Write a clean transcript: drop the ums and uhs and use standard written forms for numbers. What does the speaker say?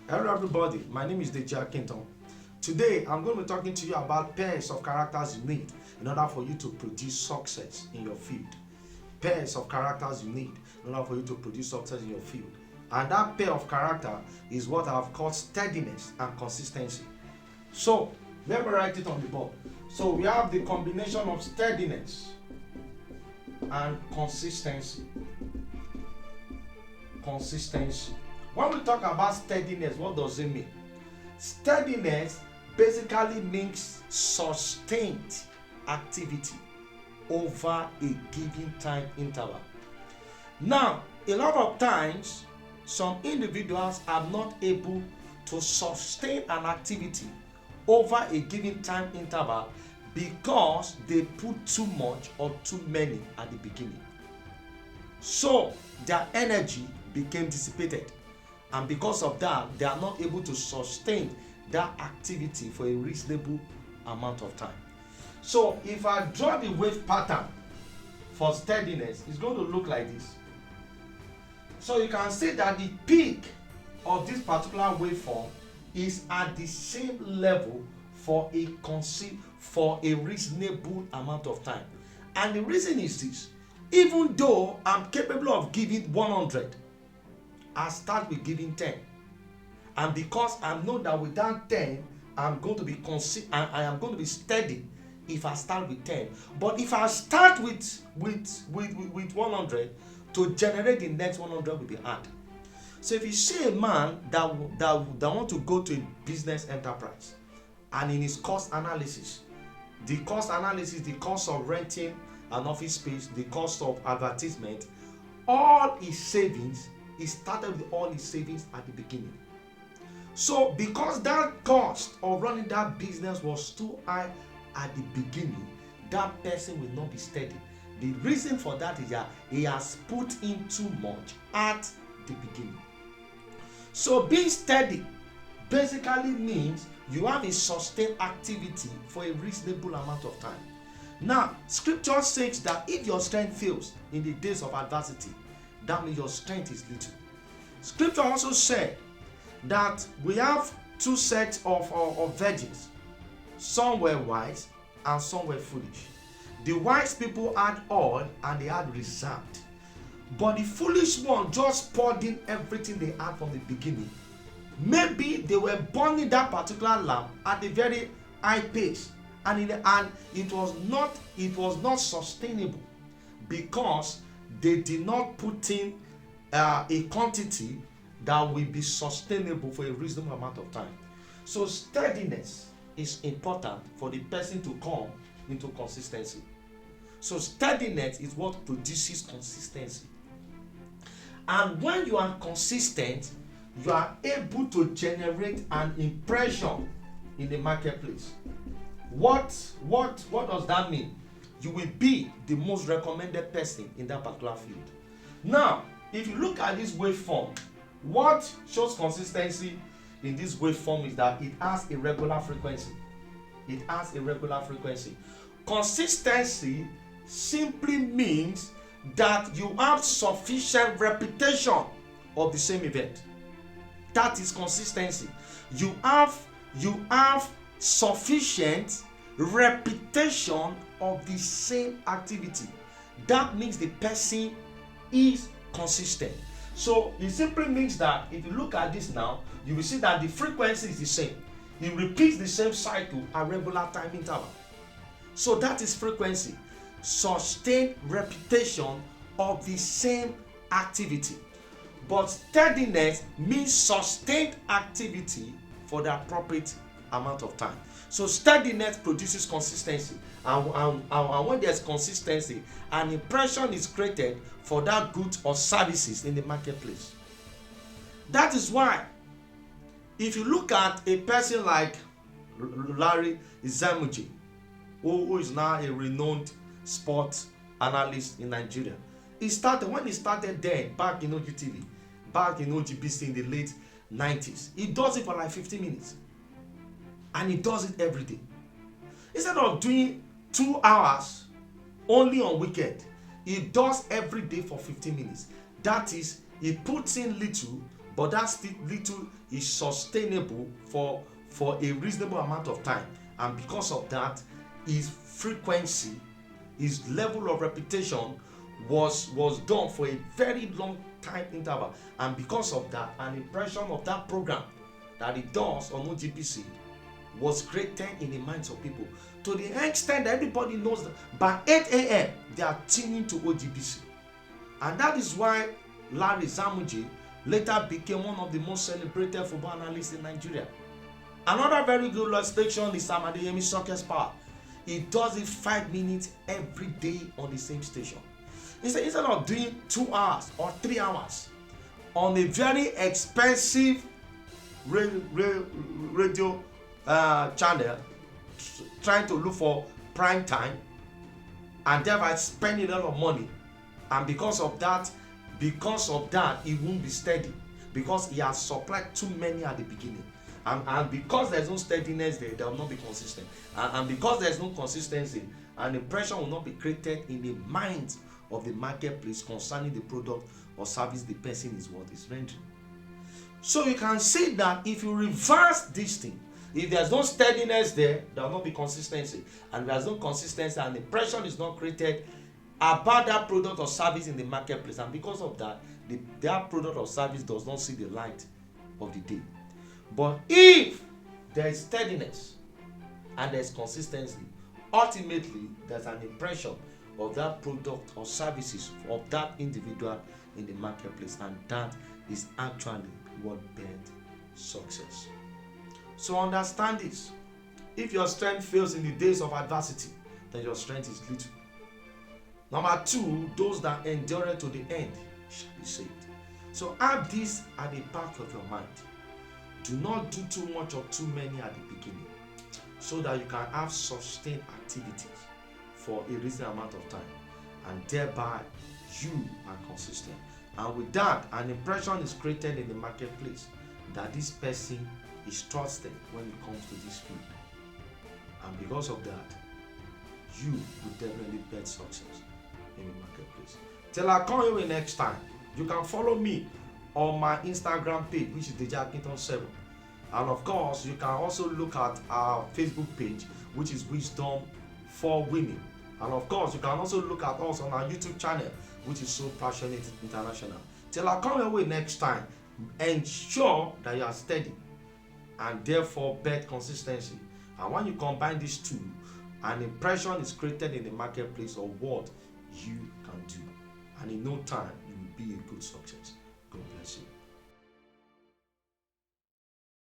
Hello everybody, my name is Deji Akinton. Today I'm going to be talking to you about pairs of characters you need in order for you to produce success in your field. Pairs of characters you need in order for you to produce success in your field. And that pair of character is what I've called steadiness and consistency. So let me write it on the board. So we have the combination of steadiness and consistency. Consistency. When we talk about steadiness, what does it mean? Steadiness basically means sustained activity over a given time interval. Now, a lot of times, some individuals are not able to sustain an activity over a given time interval because they put too much or too many at the beginning. So their energy became dissipated, and because of that, they are not able to sustain that activity for a reasonable amount of time. So if I draw the wave pattern for steadiness, it's going to look like this. So you can see that the peak of this particular waveform is at the same level for a reasonable amount of time. And the reason is this: even though I'm capable of giving 100, I start with giving 10. And because I know that with that 10, I'm going to be I am going to be steady if I start with 10. But if I start with 100, to generate the next 100 will be hard. So if you see a man that want to go to a business enterprise, and in his cost analysis, the cost of renting an office space, the cost of advertisement, all his savings, he started with all his savings at the beginning. So because that cost of running that business was too high at the beginning, that person will not be steady. The reason for that is that he has put in too much at the beginning. So being steady basically means you have a sustained activity for a reasonable amount of time. Now, scripture says that if your strength fails in the days of adversity, that means your strength is little. Scripture also said that we have two sets of virgins. Some were wise and some were foolish. The wise people had oil and they had reserved. But the foolish one just poured in everything they had from the beginning. Maybe they were burning that particular lamp at a very high pace, and it was not sustainable because they did not put in a quantity that will be sustainable for a reasonable amount of time. So steadiness is important for the person to come into consistency. So steadiness is what produces consistency. And when you are consistent, you are able to generate an impression in the marketplace. What does that mean? You will be the most recommended person in that particular field. Now, if you look at this waveform, what shows consistency in this waveform is that it has a regular frequency. It has a regular frequency. Consistency simply means that you have sufficient repetition of the same event. That is consistency. You have sufficient repetition of the same activity. That means the person is consistent. So it simply means that if you look at this now, you will see that the frequency is the same. It repeats the same cycle at regular time interval. So that is frequency. Sustained repetition of the same activity. But steadiness means sustained activity for the appropriate amount of time. So steadiness produces consistency, and when there's consistency, an impression is created for that goods or services in the marketplace. That is why if you look at a person like Larry Izamuji, who is now a renowned sports analyst in Nigeria, when he started then back in OGTV, back in OGBC in the late 90s, he does it for like 50 minutes. And he does it every day. Instead of doing 2 hours only on weekend, he does every day for 15 minutes. That is, he puts in little but that little is sustainable for a reasonable amount of time, and because of that, his frequency, his level of reputation was done for a very long time interval, and because of that, an impression of that program that he does on OGBC was created in the minds of people, to the extent that everybody knows that by 8 a.m. they are tuning to OGBC. And that is why Larry Zamuji later became one of the most celebrated football analysts in Nigeria. Another very good illustration is Sam Adeyemi Soccer's Power. He does it 5 minutes every day on the same station. Instead of doing 2 hours or 3 hours on a very expensive radio channel, trying to look for prime time, and thereby spending a lot of money, and because of that he won't be steady, because he has supplied too many at the beginning, and because there's no steadiness there will not be consistent, and because there's no consistency, an impression will not be created in the minds of the marketplace concerning the product or service the person is rendering. So you can see that if you reverse this thing, if there's no steadiness there will not be consistency, and there's no consistency, and impression is not created about that product or service in the marketplace, and because of that, that product or service does not see the light of the day. But if there is steadiness and there's consistency, ultimately there's an impression of that product or services of that individual in the marketplace, and that is actually what builds success. So understand this: if your strength fails in the days of adversity, then your strength is little. Number 2, those that endure to the end shall be saved. So have this at the back of your mind. Do not do too much or too many at the beginning, so that you can have sustained activities for a reasonable amount of time, and thereby you are consistent. And with that, an impression is created in the marketplace that this person is trusted when it comes to this field, and because of that, you will definitely bet success in the marketplace. Till I come your way next time, you can follow me on my Instagram page, which is Dejakinton7, and of course you can also look at our Facebook page, which is Wisdom for Women, and of course you can also look at us on our YouTube channel, which is So Passionate International. Till I come your way next time, ensure that you are steady and therefore bet consistency, and when you combine these two, an impression is created in the marketplace of what you can do, and in no time you will be a good success. God bless you.